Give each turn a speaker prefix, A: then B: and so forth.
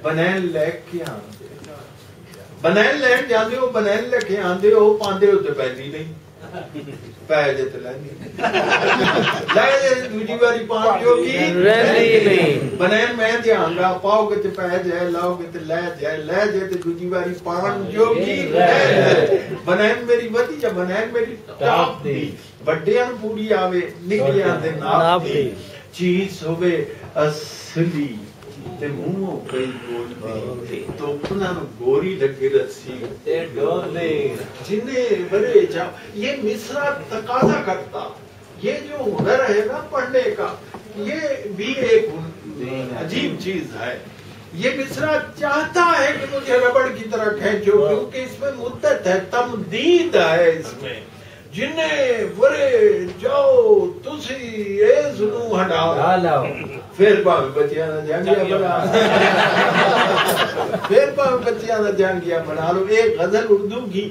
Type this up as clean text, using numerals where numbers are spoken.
A: बनैन लेके आंदे, बनैन लैन जाते हो, बनैन लेके आंदे हो, पांदे हो तो पैदी नहीं, पैजे तो लैंदी लै दूजी बारी पान जोगी नहीं। बनैन मैं ध्यानगा, पाओगे तो पै जाए, लाओगे तो लै जाए, लै जाए तो दूजी बारी पान जोगी बनैन मेरी वधी या बनैन मेरी टाप दी, ਵੱਡਿਆਂ ਨੂੰ ਪੂਰੀ ਆਵੇ, ਨਿੱਕਿਆਂ ਦੇ ਨਾਪ ਦੀ ਚੀਜ਼ ਹੋਵੇ ਅਸਲੀ ਤੇ ਮੂੰਹੋਂ ਪਈ ਬੋਲਦੀ, ਤੋਪਨਾਂ ਨੂੰ ਗੋਰੀ ਲੱਗੇ ਰੱਸੀ ਤੇ ਡੋਲੇ जिन्हें बड़े जाओ। ये मिसरा तकाजा करता, ये जो हुनर है ना पढ़ने का, ये भी एक अजीब चीज है। ये मिसरा चाहता है कि मुझे रबड़ की तरह खींचो, क्योंकि इसमें मुद्दत है, तमदीद है इसमें। जिन्हें बड़े जाओ तुसी ए सुनू हटाओ, फिर भावे बच्चियां दा जांगिया बना फिर भावे बच्चियां दा जांगिया बना लो। एक गजल उर्दू की